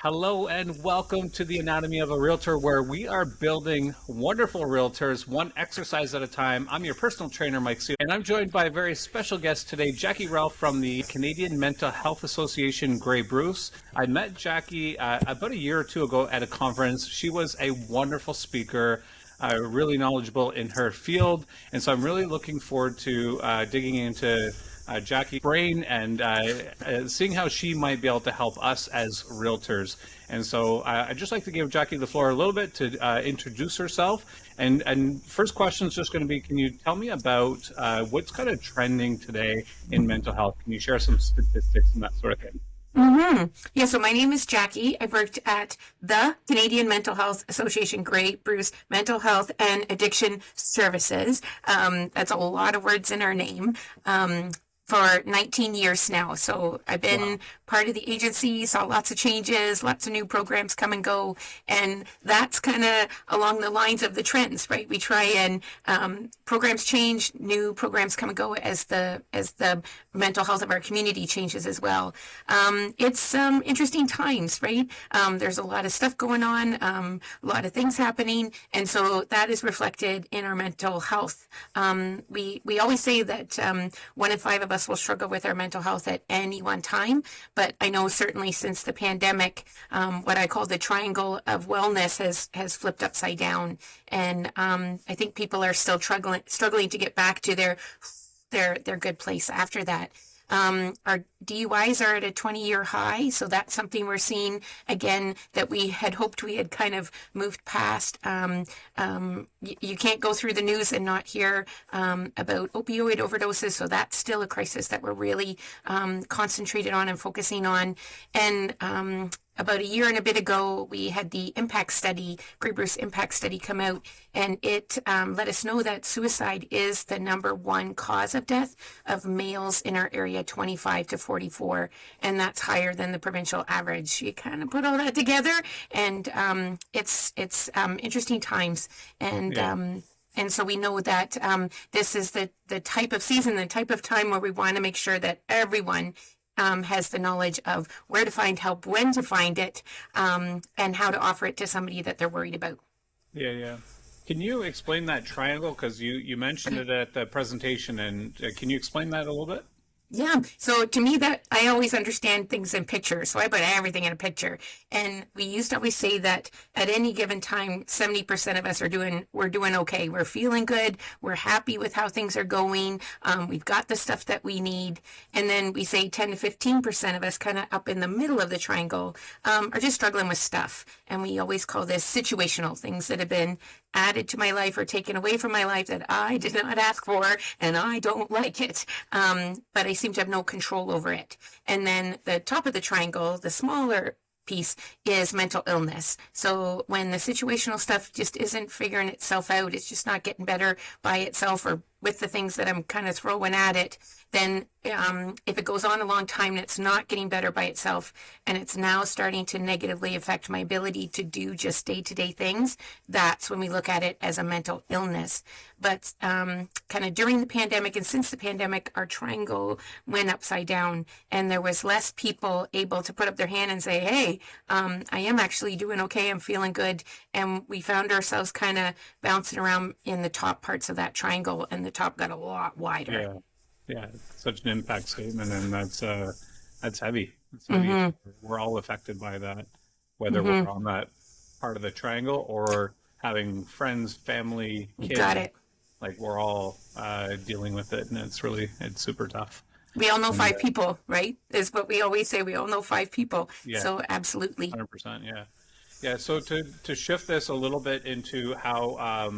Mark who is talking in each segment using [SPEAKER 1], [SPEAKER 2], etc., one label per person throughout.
[SPEAKER 1] Hello and welcome to the Anatomy of a Realtor, where we are building wonderful realtors one exercise at a time. I'm your personal trainer, Mike Seiler, and I'm joined by a very special guest today, Jackie Ralph from the Canadian Mental Health Association, Grey Bruce. I met Jackie about a year or two ago at a conference. She was a wonderful speaker. Really knowledgeable in her field, and so I'm really looking forward to digging into Jackie's brain and seeing how she might be able to help us as realtors. And so I'd just like to give Jackie the floor a little bit to introduce herself. And first question is just going to be, can you tell me about what's kind of trending today in mental health? Can you share some statistics and that sort of thing?
[SPEAKER 2] Yeah, so my name is Jackie. I've worked at the Canadian Mental Health Association, Grey Bruce Mental Health and Addiction Services. That's a lot of words in our name. For 19 years now. So I've been part of the agency, saw lots of changes, lots of new programs come and go. And that's kind of along the lines of the trends, right? We try and programs change, new programs come and go as the mental health of our community changes as well. It's interesting times, right? There's a lot of stuff going on, a lot of things happening. And so that is reflected in our mental health. We always say that 1 in 5 of us will struggle with our mental health at any one time. But I know certainly since the pandemic, what I call the triangle of wellness has flipped upside down. And I think people are still struggling to get back to their good place after that. Our DUIs are at a 20-year high, so that's something we're seeing again that we had hoped we had kind of moved past. You can't go through the news and not hear about opioid overdoses, so that's still a crisis that we're really concentrated on and focusing on. And about a year and a bit ago, we had the impact study, Grey Bruce impact study come out, and it let us know that suicide is the #1 cause of death of males in our area 25 to 44, and that's higher than the provincial average. You kind of put all that together, and it's interesting times. And so we know that this is the type of season, the type of time where we want to make sure that everyone has the knowledge of where to find help, when to find it, and how to offer it to somebody that they're worried about.
[SPEAKER 1] Yeah. Can you explain that triangle? Because you mentioned it at the presentation, and can you explain that a little bit?
[SPEAKER 2] Yeah. So to me, that I always understand things in pictures. So I put everything in a picture. And we used to always say that at any given time, 70% of us we're doing okay. We're feeling good. We're happy with how things are going. We've got the stuff that we need. And then we say 10 to 15% of us kind of up in the middle of the triangle, are just struggling with stuff. And we always call this situational, things that have been added to my life or taken away from my life that I did not ask for, and I don't like it. But I seem to have no control over it. And then the top of the triangle, the smaller piece, is mental illness. So when the situational stuff just isn't figuring itself out, it's just not getting better by itself or with the things that I'm kind of throwing at it, then if it goes on a long time and it's not getting better by itself and it's now starting to negatively affect my ability to do just day-to-day things, that's when we look at it as a mental illness. But kind of during the pandemic and since the pandemic, our triangle went upside down and there was less people able to put up their hand and say, hey, I am actually doing okay, I'm feeling good. And we found ourselves kind of bouncing around in the top parts of that triangle, and the top got a lot wider.
[SPEAKER 1] Yeah, such an impact statement, and that's heavy. It's heavy. We're all affected by that, whether we're on that part of the triangle or having friends, family, kids.
[SPEAKER 2] Got it.
[SPEAKER 1] Like we're all dealing with it, and it's super tough.
[SPEAKER 2] We all know 5 people, right? Is what we always say. We all know 5 people.
[SPEAKER 1] Yeah.
[SPEAKER 2] So absolutely.
[SPEAKER 1] 100%. Yeah. So to shift this a little bit into how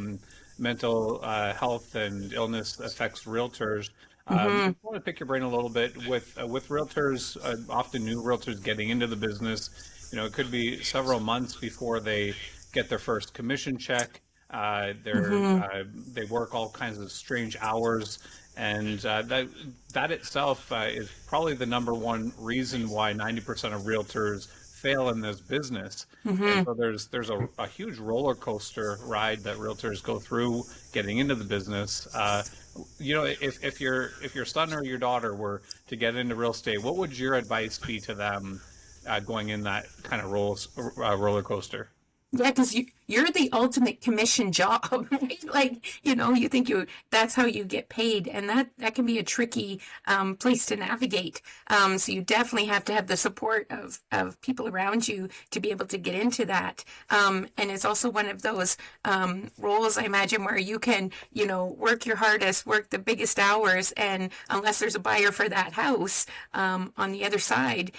[SPEAKER 1] mental health and illness affects realtors. I want to pick your brain a little bit with realtors, often new realtors getting into the business. It could be several months before they get their first commission check. They work all kinds of strange hours, and that itself is probably the #1 reason why 90% of realtors fail in this business. And so there's a huge roller coaster ride that realtors go through getting into the business. If your son or your daughter were to get into real estate, what would your advice be to them going in that kind of roller coaster.
[SPEAKER 2] Yeah, because you're the ultimate commission job, right? Like, you think that's how you get paid, and that can be a tricky place to navigate. So you definitely have to have the support of people around you to be able to get into that. And it's also one of those roles, I imagine, where you can, work your hardest, work the biggest hours, and unless there's a buyer for that house on the other side,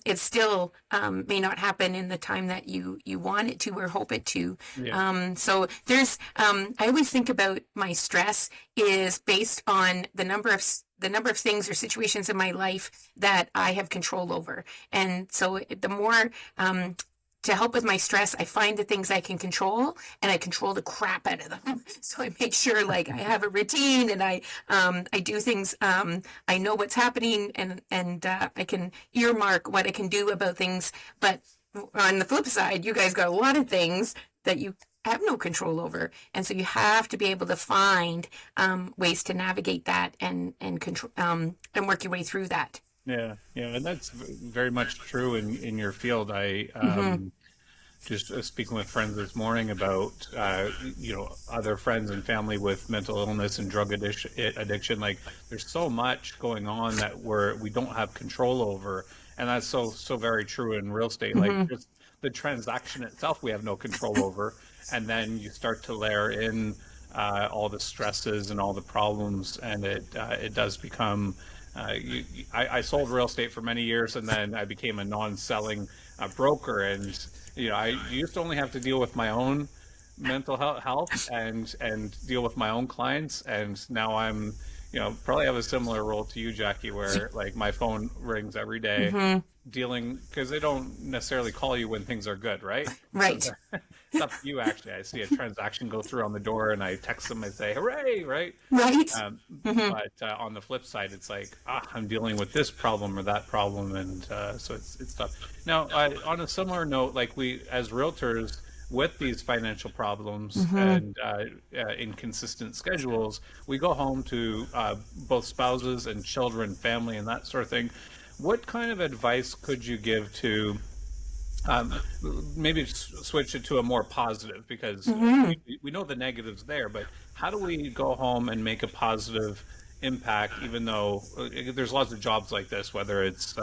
[SPEAKER 2] it still may not happen in the time that you want it to or hope it to.
[SPEAKER 1] Yeah.
[SPEAKER 2] So there's, I always think about my stress is based on the number of things or situations in my life that I have control over. And so the more, to help with my stress, I find the things I can control and I control the crap out of them. So I make sure like I have a routine and I do things, I know what's happening and I can earmark what I can do about things. But on the flip side, you guys got a lot of things that you have no control over, and so you have to be able to find ways to navigate that and control and work your way through that.
[SPEAKER 1] Yeah, yeah, and that's very much true in your field. I just speaking with friends this morning about other friends and family with mental illness and drug addiction. Like there's so much going on that we don't have control over, and that's so very true in real estate. Like just the transaction itself, we have no control over, and then you start to layer in all the stresses and all the problems, and it does become. I sold real estate for many years, and then I became a non-selling broker, and I used to only have to deal with my own mental health and deal with my own clients, and now I'm probably have a similar role to you, Jackie, where like my phone rings every day, dealing because they don't necessarily call you when things are good, right?
[SPEAKER 2] Right.
[SPEAKER 1] So it's up to you. Actually, I see a transaction go through on the door, and I text them and say, "Hooray!" Right?
[SPEAKER 2] Right.
[SPEAKER 1] But on the flip side, it's like I'm dealing with this problem or that problem, and so it's tough. Now, on a similar note, like we as realtors with these financial problems and inconsistent schedules, we go home to both spouses and children, family, and that sort of thing. What kind of advice could you give to maybe switch it to a more positive, because we know the negatives there, but how do we go home and make a positive impact, even though there's lots of jobs like this, whether it's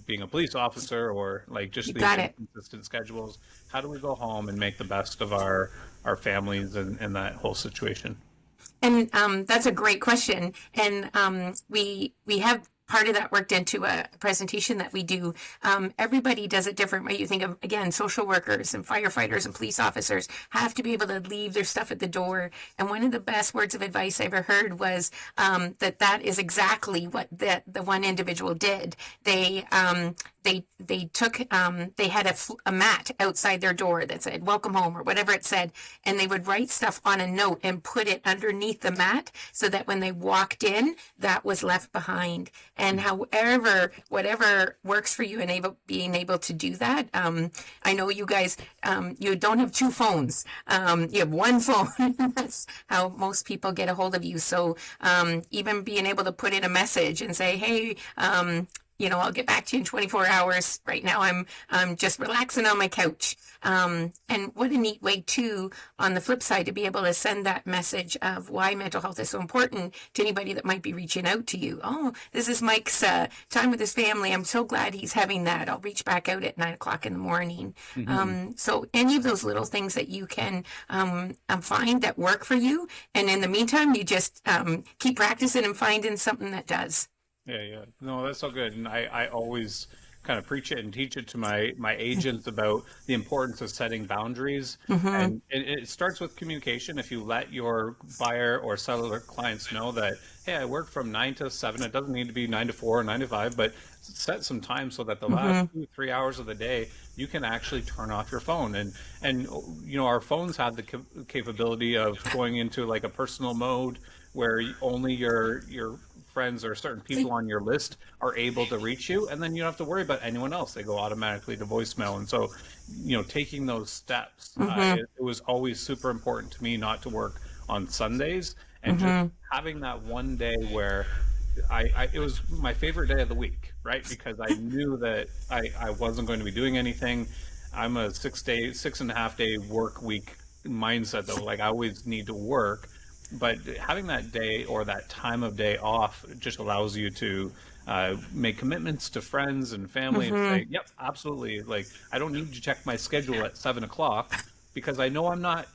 [SPEAKER 1] being a police officer or like just these inconsistent schedules? How do we go home and make the best of our families and that whole situation?
[SPEAKER 2] And that's a great question. And we have part of that worked into a presentation that we do. Everybody does it different way. You think of, again, social workers and firefighters and police officers have to be able to leave their stuff at the door. And one of the best words of advice I ever heard was that is exactly what the one individual did. They took they had a mat outside their door that said welcome home or whatever it said, and they would write stuff on a note and put it underneath the mat so that when they walked in, that was left behind. And whatever works for you and being able to do that. I know you guys, you don't have two phones. You have one phone. That's how most people get a hold of you. So even being able to put in a message and say, hey, I'll get back to you in 24 hours. Right now, I'm just relaxing on my couch. And what a neat way, too, on the flip side, to be able to send that message of why mental health is so important to anybody that might be reaching out to you. Oh, this is Mike's time with his family. I'm so glad he's having that. I'll reach back out at 9:00 in the morning. So any of those little things that you can find that work for you. And in the meantime, you just keep practicing and finding something that does.
[SPEAKER 1] Yeah. No, that's so good. And I always kind of preach it and teach it to my agents about the importance of setting boundaries. And it starts with communication. If you let your buyer or seller clients know that, hey, I work from 9 to 7. It doesn't need to be 9 to 4 or 9 to 5, but set some time so that the last 2-3 hours of the day, you can actually turn off your phone. And our phones have the capability of going into like a personal mode where only your friends or certain people on your list are able to reach you, and then you don't have to worry about anyone else. They go automatically to voicemail. And so, taking those steps, it was always super important to me not to work on Sundays, and just having that one day where it was my favorite day of the week, right? Because I knew that I wasn't going to be doing anything. I'm a 6.5 day work week mindset though. Like I always need to work, but having that day or that time of day off just allows you to make commitments to friends and family and
[SPEAKER 2] Mm-hmm.
[SPEAKER 1] say, yep, absolutely. Like I don't need to check my schedule at 7 o'clock because I know I'm not,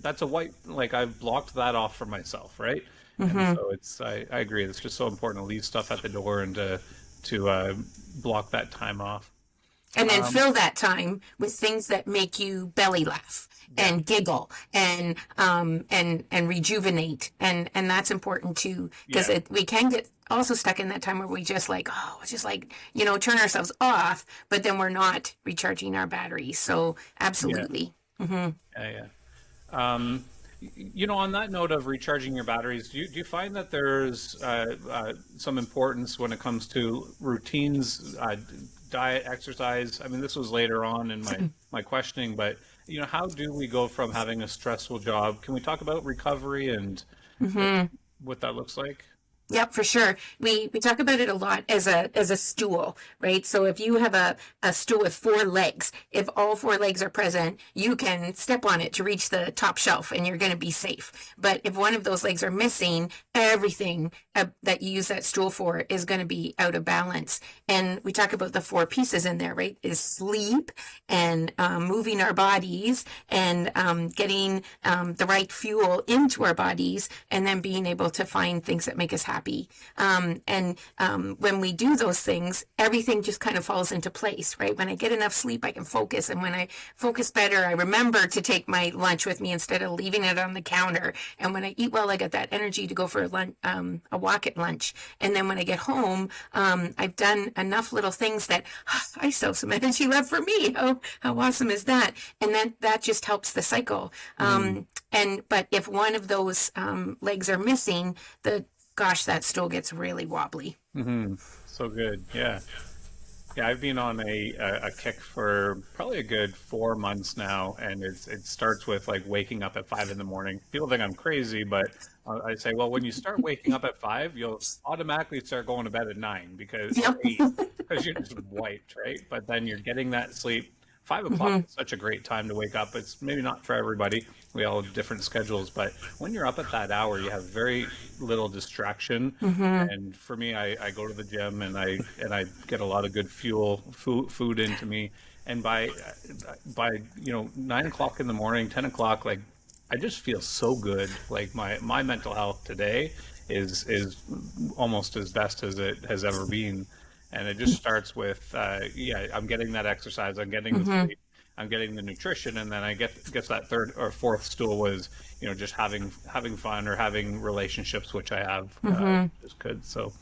[SPEAKER 1] that's a white, like I've blocked that off for myself, right? And
[SPEAKER 2] Mm-hmm.
[SPEAKER 1] so I agree. It's just so important to leave stuff at the door and to block that time off.
[SPEAKER 2] And then
[SPEAKER 1] Um,
[SPEAKER 2] fill that time with things that make you belly laugh
[SPEAKER 1] yeah,
[SPEAKER 2] and giggle and rejuvenate, and that's important too, because
[SPEAKER 1] yeah,
[SPEAKER 2] we can get also stuck in that time where we just like, oh, it's just like, turn ourselves off, but then we're not recharging our batteries. So
[SPEAKER 1] yeah,
[SPEAKER 2] absolutely. Mm-hmm.
[SPEAKER 1] yeah. On that note of recharging your batteries, do you find that there's some importance when it comes to routines, diet, exercise? I mean, this was later on in my questioning, but how do we go from having a stressful job? Can we talk about recovery and uh,
[SPEAKER 2] Mm-hmm.
[SPEAKER 1] what that looks like?
[SPEAKER 2] Yep, for sure. We talk about it a lot as a stool, right? So if you have a stool with four legs, if all four legs are present, you can step on it to reach the top shelf and you're going to be safe. But if one of those legs are missing, everything that you use that stool for is going to be out of balance. And we talk about the four pieces in there, right? Is sleep and moving our bodies and getting the right fuel into our bodies, and then being able to find things that make us happy. And when we do those things, everything just kind of falls into place, right? When I get enough sleep, I can focus. And when I focus better, I remember to take my lunch with me instead of leaving it on the counter. And when I eat well, I got that energy to go for a walk at lunch. And then when I get home, I've done enough little things that I still have some energy left for me. How awesome is that? And then that just helps the cycle.
[SPEAKER 1] Mm,
[SPEAKER 2] But if one of those legs are missing, that stool gets really wobbly.
[SPEAKER 1] hmm. So good. Yeah. Yeah, I've been on a kick for probably a good 4 months now, and it starts with like waking up at 5 in the morning. People think I'm crazy, but I say, well, when you start waking up at 5, you'll automatically start going to bed at 9 because or
[SPEAKER 2] Yep.
[SPEAKER 1] 8 because you're just wiped, right? But then you're getting that sleep. 5 o'clock
[SPEAKER 2] Hmm.
[SPEAKER 1] is such a great time to wake up. It's maybe not for everybody. We all have different schedules, but when you're up at that hour, you have very little distraction.
[SPEAKER 2] Hmm.
[SPEAKER 1] And for me, I go to the gym and I get a lot of good food into me. And by 9 o'clock in the morning, 10 o'clock, like I just feel so good. Like my mental health today is almost as best as it has ever been. And it just starts with yeah, I'm getting that exercise, I'm getting the
[SPEAKER 2] Hmm.
[SPEAKER 1] sleep, I'm getting the nutrition, and then I guess that third or fourth stool was just having fun or having relationships, which I have,
[SPEAKER 2] Hmm.
[SPEAKER 1] which is good. So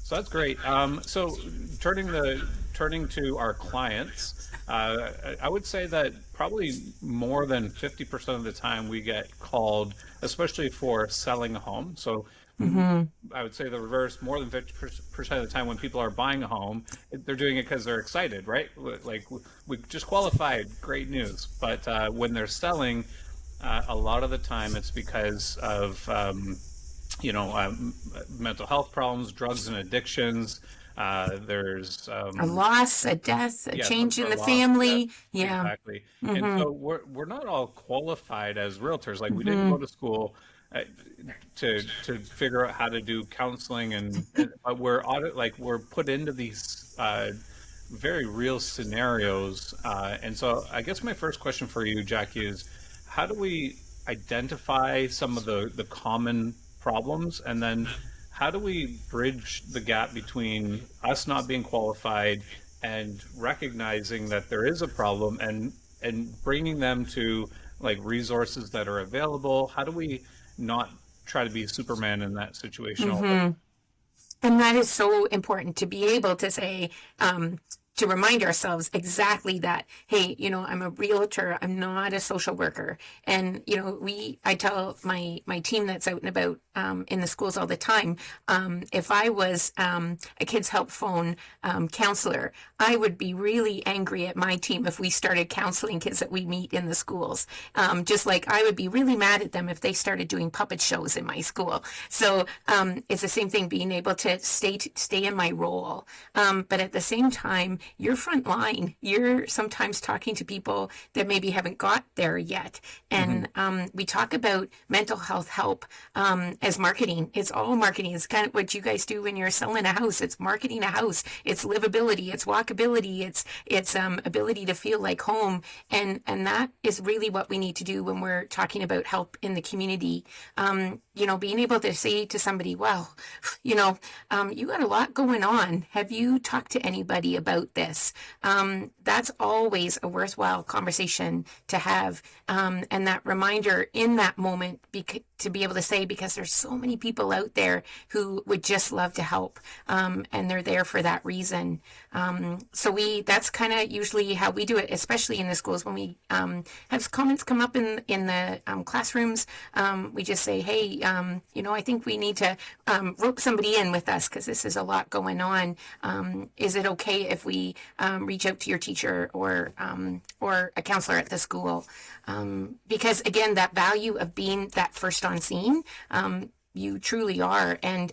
[SPEAKER 1] that's great. So turning to our clients, I would say that probably more than 50% of the time we get called, especially for selling a home. So
[SPEAKER 2] Hmm.
[SPEAKER 1] I would say the reverse, more than 50% of the time when people are buying a home, they're doing it because they're excited, right? Like we just qualified, great news. But when they're selling, a lot of the time it's because of you know, mental health problems, drugs and addictions. There's
[SPEAKER 2] A loss, a death, a
[SPEAKER 1] yeah,
[SPEAKER 2] change in
[SPEAKER 1] a
[SPEAKER 2] the
[SPEAKER 1] loss, yeah,
[SPEAKER 2] family. Yeah.
[SPEAKER 1] exactly. And
[SPEAKER 2] Hmm.
[SPEAKER 1] so we're not all qualified as realtors. Like we didn't go
[SPEAKER 2] Hmm.
[SPEAKER 1] to school uh, to figure out how to do counseling, and but we're put into these very real scenarios. And so I guess my first question for you, Jackie, is how do we identify some of the common problems, and then how do we bridge the gap between us not being qualified and recognizing that there is a problem, and bringing them to like resources that are available? How do we not try to be Superman in that situation all the
[SPEAKER 2] Hmm. And that is so important to be able to say, to remind ourselves exactly that, hey, I'm a realtor, I'm not a social worker. And, I tell my team that's out and about in the schools all the time, if I was a kids help phone counselor, I would be really angry at my team if we started counseling kids that we meet in the schools. Just like I would be really mad at them if they started doing puppet shows in my school. So it's the same thing, being able to stay in my role. But at the same time, you're front line. You're sometimes talking to people that maybe haven't got there yet. And we talk about mental health help as marketing. It's all marketing. It's kind of what you guys do when you're selling a house. It's marketing a house. It's livability. It's walkability. It's ability to feel like home. And that is really what we need to do when we're talking about help in the community. Being able to say to somebody, well, you got a lot going on. Have you talked to anybody about this? That's always a worthwhile conversation to have. And that reminder in that moment to be able to say, because there's so many people out there who would just love to help. And they're there for that reason. That's kind of usually how we do it, especially in the schools. When we have comments come up in the classrooms, we just say, hey, I think we need to rope somebody in with us because this is a lot going on. Is it okay if we reach out to your teacher or a counselor at the school? Because again, that value of being that first on scene, you truly are. And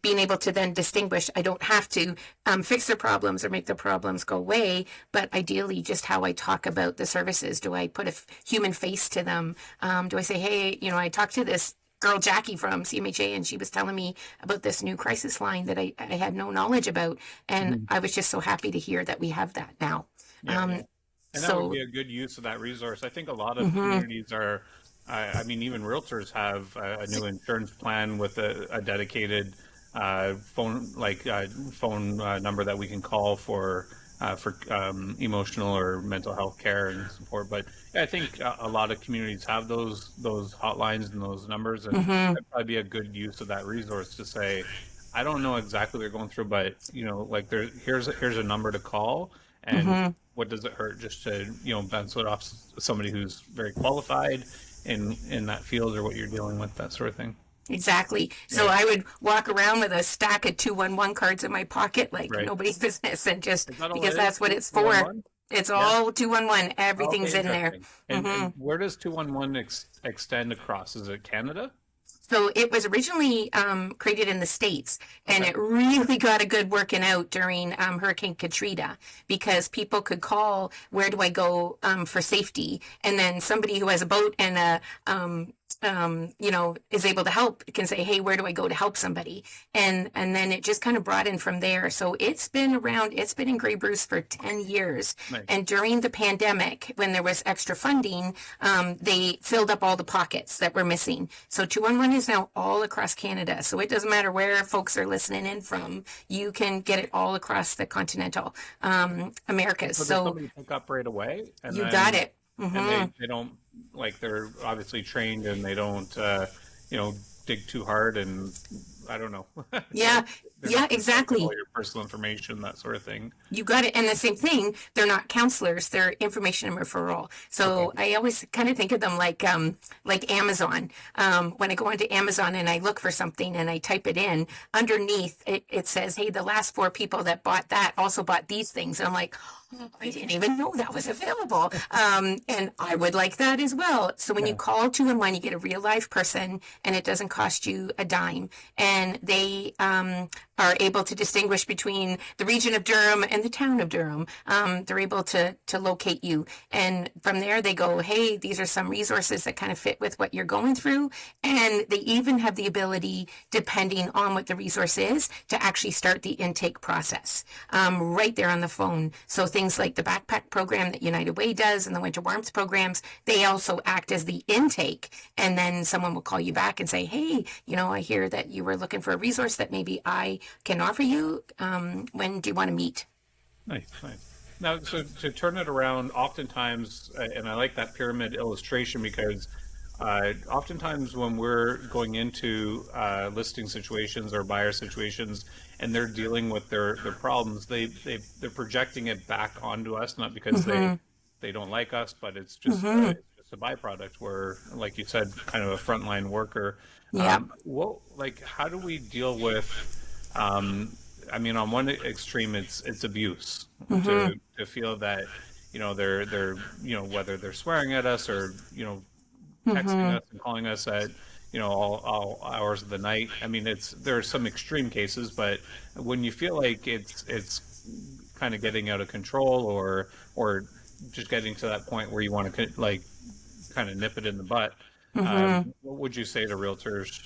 [SPEAKER 2] being able to then distinguish, I don't have to fix their problems or make their problems go away, but ideally just how I talk about the services. Do I put a human face to them? Do I say, hey, I talked to this girl Jackie from CMHA, and she was telling me about this new crisis line that I had no knowledge about, and I was just so happy to hear that we have that now.
[SPEAKER 1] Yeah. And that would be a good use of that resource. I think a lot of communities are, even realtors have a new insurance plan with a dedicated phone number that we can call for emotional or mental health care and support. But yeah, I think a lot of communities have those hotlines and those numbers, and that'd probably be a good use of that resource to say, I don't know exactly what you're going through, but here's a number to call, and what does it hurt just to bounce it off somebody who's very qualified in that field or what you're dealing with, that sort of thing.
[SPEAKER 2] Exactly. So I would walk around with a stack of 211 cards in my pocket like nobody's business, and just because that's what it's for. It's all 211. Everything's in there.
[SPEAKER 1] And where does 211 extend across? Is it Canada?
[SPEAKER 2] So it was originally created in the States, and it really got a good working out during Hurricane Katrina, because people could call, where do I go for safety? And then somebody who has a boat and is able to help can say, hey, where do I go to help somebody? And then it just kind of broadened from there. So it's been in Grey Bruce for 10 years. Nice. And during the pandemic, when there was extra funding, they filled up all the pockets that were missing. So 211 is now all across Canada. So it doesn't matter where folks are listening in from, you can get it all across the continental Americas.
[SPEAKER 1] So somebody pick up right away?
[SPEAKER 2] And got it.
[SPEAKER 1] And they don't, they're obviously trained, and they don't dig too hard, and I don't know.
[SPEAKER 2] Yeah, exactly.
[SPEAKER 1] All your personal information, that sort of thing.
[SPEAKER 2] You got it. And the same thing, they're not counselors, they're information and referral. So I always kind of think of them like Amazon. When I go onto Amazon and I look for something and I type it in, underneath it says, hey, the last 4 people that bought that also bought these things. And I'm like, I didn't even know that was available. And I would like that as well. So when you call 211, you get a real live person, and it doesn't cost you a dime. And they are able to distinguish between the region of Durham and the town of Durham. They're able to locate you. And from there, they go, hey, these are some resources that kind of fit with what you're going through. And they even have the ability, depending on what the resource is, to actually start the intake process right there on the phone. So things like the backpack program that United Way does and the winter warmth programs, they also act as the intake. And then someone will call you back and say, hey, I hear that you were looking for a resource that maybe I can offer you. When do you want to meet?
[SPEAKER 1] Nice. Now, so to turn it around, oftentimes, and I like that pyramid illustration, because Oftentimes when we're going into listing situations or buyer situations, and they're dealing with their problems, they're projecting it back onto us, not because
[SPEAKER 2] Mm-hmm.
[SPEAKER 1] they don't like us, but
[SPEAKER 2] Mm-hmm.
[SPEAKER 1] it's just a byproduct. Where, like you said, kind of a frontline worker.
[SPEAKER 2] Yeah.
[SPEAKER 1] Like, how do we deal with? Um, I mean, on one extreme, it's abuse
[SPEAKER 2] Mm-hmm.
[SPEAKER 1] to feel that, they're whether they're swearing at us or texting
[SPEAKER 2] Mm-hmm.
[SPEAKER 1] us and calling us at all hours of the night. I mean, there are some extreme cases, but when you feel like it's kind of getting out of control, or just getting to that point where you want to like kind of nip it in the butt,
[SPEAKER 2] Mm-hmm.
[SPEAKER 1] what would you say to realtors?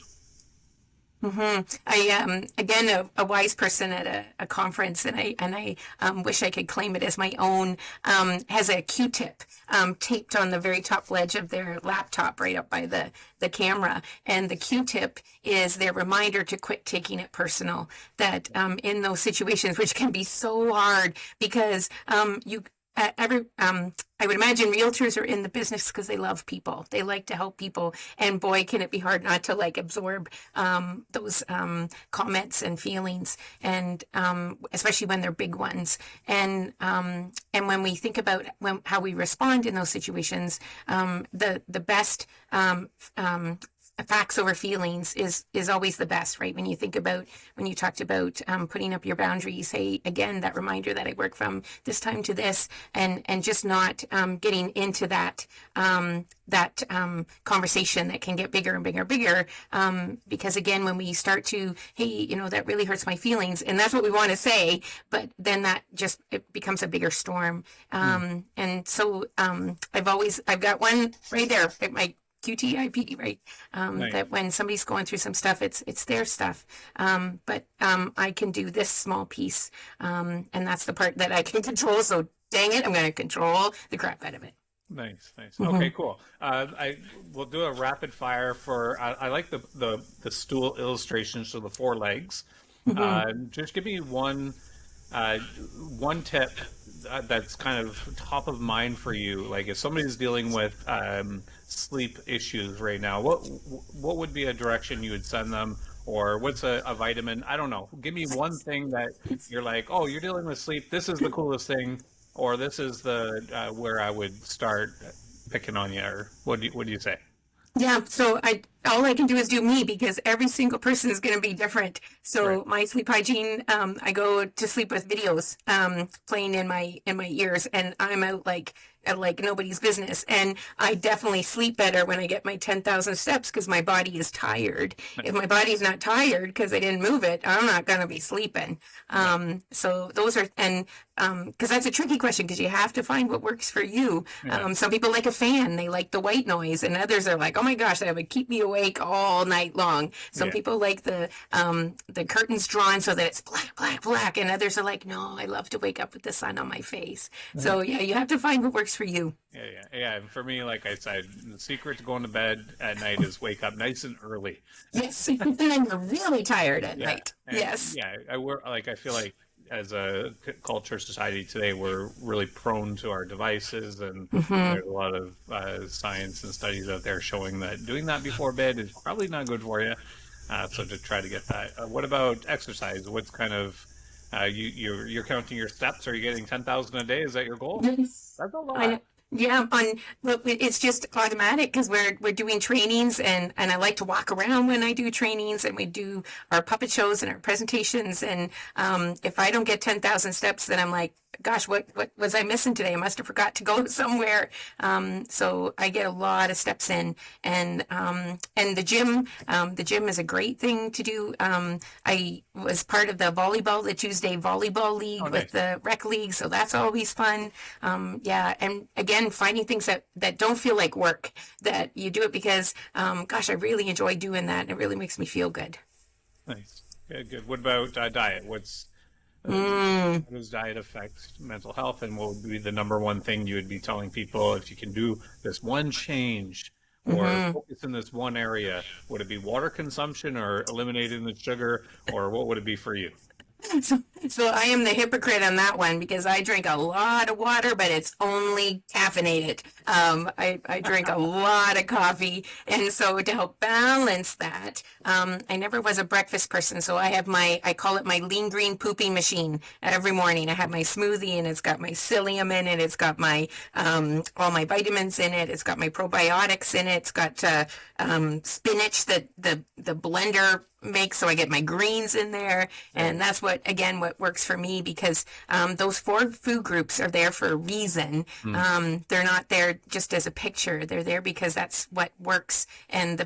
[SPEAKER 2] I again a wise person at a conference, and I wish I could claim it as my own. Has a Q-tip taped on the very top ledge of their laptop, right up by the camera, and the Q-tip is their reminder to quit taking it personal. That in those situations, which can be so hard, because you every I would imagine realtors are in the business because they love people. They like to help people, and boy, can it be hard not to like absorb those comments and feelings, and especially when they're big ones. And when we think about how we respond in those situations, the best facts over feelings is always the best, right? When you think about when you talked about putting up your boundaries, hey, again, that reminder that I work from this time to this, and just not getting into that conversation that can get bigger and bigger and bigger, because again, when we start to, hey, that really hurts my feelings, and that's what we want to say, but then that just it becomes a bigger storm.
[SPEAKER 1] Hmm.
[SPEAKER 2] And so I've got one right there at my QTIP, right?
[SPEAKER 1] Nice.
[SPEAKER 2] That when somebody's going through some stuff, it's their stuff. But I can do this small piece, and that's the part that I can control. So dang it, I'm going to control the crap out of it.
[SPEAKER 1] Nice, nice.
[SPEAKER 2] Mm-hmm.
[SPEAKER 1] Okay, cool. I will do a rapid fire for. I like the stool illustration, so the four legs.
[SPEAKER 2] Mm-hmm.
[SPEAKER 1] Just give me uh, one tip that's kind of top of mind for you. Like if somebody's dealing with sleep issues right now, what would be a direction you would send them, or what's a vitamin? I don't know. Give me one thing that you're like, oh, you're dealing with sleep. This is the coolest thing, or this is the where I would start picking on you, or what do you say?
[SPEAKER 2] Yeah, so I all I can do is do me because every single person is going to be different.
[SPEAKER 1] Right.
[SPEAKER 2] So my sleep hygiene, I go to sleep with videos playing in my ears, and I'm out like nobody's business. And I definitely sleep better when I get my 10,000 steps because my body is tired. If
[SPEAKER 1] Nice.
[SPEAKER 2] my body's not tired because I didn't move it, I'm not going to be sleeping.
[SPEAKER 1] Nice.
[SPEAKER 2] So those are, and because that's a tricky question because you have to find what works for you.
[SPEAKER 1] Yeah.
[SPEAKER 2] Some people like a fan, they like the white noise, and others are like, oh my gosh, that would keep me awake all night long. Some
[SPEAKER 1] Yeah.
[SPEAKER 2] people like the curtains drawn so that it's black, black, black, and others are like, no, I love to wake up with the sun on my face. So yeah, you have to find what works for you.
[SPEAKER 1] Yeah, yeah, yeah. And for me, like I said, the secret to going to bed at night is wake up nice and early.
[SPEAKER 2] Yes, and then you're really tired at
[SPEAKER 1] Yeah,
[SPEAKER 2] night.
[SPEAKER 1] and
[SPEAKER 2] Yes.
[SPEAKER 1] yeah, I feel like as a culture society today, we're really prone to our devices, and
[SPEAKER 2] Mm-hmm.
[SPEAKER 1] there's a lot of science and studies out there showing that doing that before bed is probably not good for you. So to try to get that. What about exercise? What's kind of you're counting your steps? Are you getting 10,000 a day? Is that your goal?
[SPEAKER 2] Yes.
[SPEAKER 1] That's a
[SPEAKER 2] I
[SPEAKER 1] lot.
[SPEAKER 2] know. Yeah, look, it's just automatic because we're doing trainings, and I like to walk around when I do trainings, and we do our puppet shows and our presentations, and if I don't get 10,000 steps, then I'm like, gosh, what was I missing today? I must have forgot to go somewhere. So I get a lot of steps in, and the gym is a great thing to do. I was part of the Tuesday volleyball league
[SPEAKER 1] Oh,
[SPEAKER 2] with
[SPEAKER 1] nice.
[SPEAKER 2] the rec league, so that's always fun. Yeah, and again, finding things that don't feel like work, that you do it because, gosh, I really enjoy doing that, and it really makes me feel good.
[SPEAKER 1] Nice. Good, good. What about diet? Uh,
[SPEAKER 2] Mm,
[SPEAKER 1] how does diet affect mental health, and what would be the number one thing you would be telling people if you can do this one change or
[SPEAKER 2] mm-hmm.
[SPEAKER 1] focus in this one area? Would it be water consumption or eliminating the sugar, or what would it be for you?
[SPEAKER 2] So I am the hypocrite on that one because I drink a lot of water, but it's only caffeinated. I drink a lot of coffee. And so to help balance that, I never was a breakfast person. So I call it my lean green pooping machine every morning. I have my smoothie and it's got my psyllium in it. It's got my, all my vitamins in it. It's got my probiotics in it. It's got, spinach that the blender makes, so I get my greens in there. And that's what works for me, because those four food groups are there for a reason. They're not there just as a picture. They're there because that's what works. And the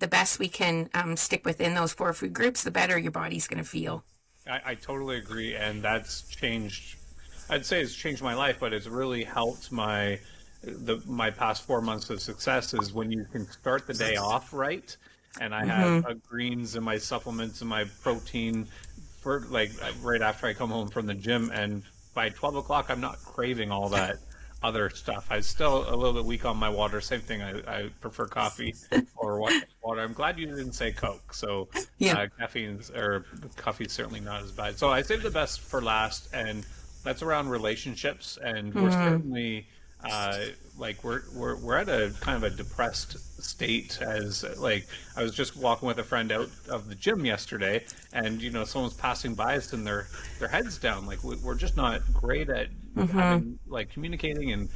[SPEAKER 2] best we can stick within those four food groups, the better your body's going to feel.
[SPEAKER 1] I totally agree, and that's changed. I'd say it's changed my life, but it's really helped my past 4 months of success. Is when you can start the day off right, and I have greens and my supplements and my protein for like right after I come home from the gym, and by 12 o'clock I'm not craving all that other stuff. I'm still a little bit weak on my water. Same thing. I prefer coffee or water. I'm glad you didn't say Coke. So coffee's certainly not as bad. So I saved the best for last, and that's around relationships. And we're certainly we're at a kind of a depressed state. As like I was just walking with a friend out of the gym yesterday, and someone's passing by us and their heads down. Like we're just not great at having like communicating, and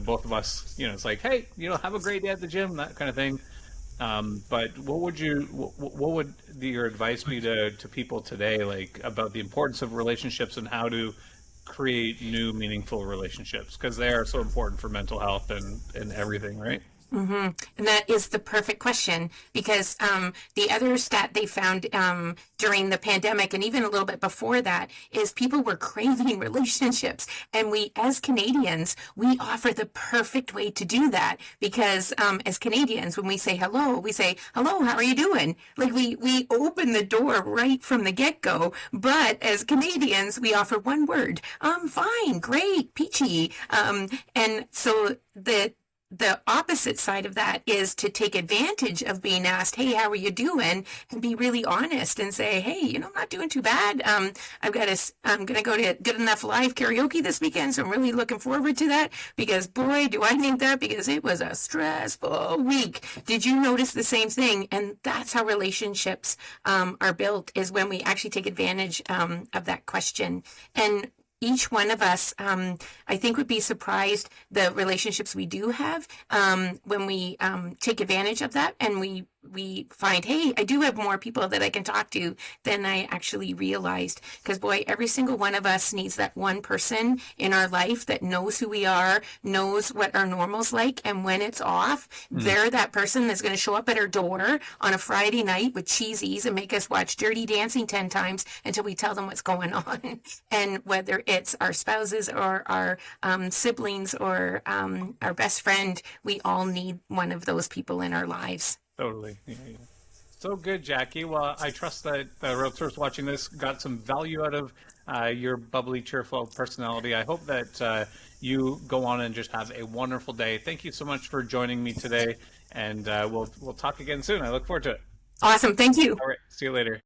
[SPEAKER 1] both of us, it's like, hey, have a great day at the gym, that kind of thing. But what would your advice be to people today, like about the importance of relationships and how to create new meaningful relationships, because they are so important for mental health and everything, right?
[SPEAKER 2] And that is the perfect question, because the other stat they found during the pandemic and even a little bit before that is people were craving relationships. And we, as Canadians, we offer the perfect way to do that, because as Canadians, when we say, hello, how are you doing? Like we open the door right from the get-go. But as Canadians, we offer one word, fine, great, peachy. And so the opposite side of that is to take advantage of being asked, hey, how are you doing? And be really honest and say, hey, I'm not doing too bad. I'm going to go to Good Enough Live karaoke this weekend. So I'm really looking forward to that, because boy, do I need that, because it was a stressful week. Did you notice the same thing? And that's how relationships are built, is when we actually take advantage of that question. And each one of us, I think, would be surprised the relationships we do have when we take advantage of that, and we find, hey, I do have more people that I can talk to than I actually realized. Because boy, every single one of us needs that one person in our life that knows who we are, knows what our normal's like, and when it's off, they're that person that's going to show up at our door on a Friday night with cheesies and make us watch Dirty Dancing 10 times until we tell them what's going on. And whether it's our spouses or our siblings or our best friend, we all need one of those people in our lives.
[SPEAKER 1] Totally. Yeah. So good, Jackie. Well, I trust that the realtors watching this got some value out of your bubbly, cheerful personality. I hope that you go on and just have a wonderful day. Thank you so much for joining me today, and we'll talk again soon. I look forward to it.
[SPEAKER 2] Awesome. Thank you.
[SPEAKER 1] All right. See you later.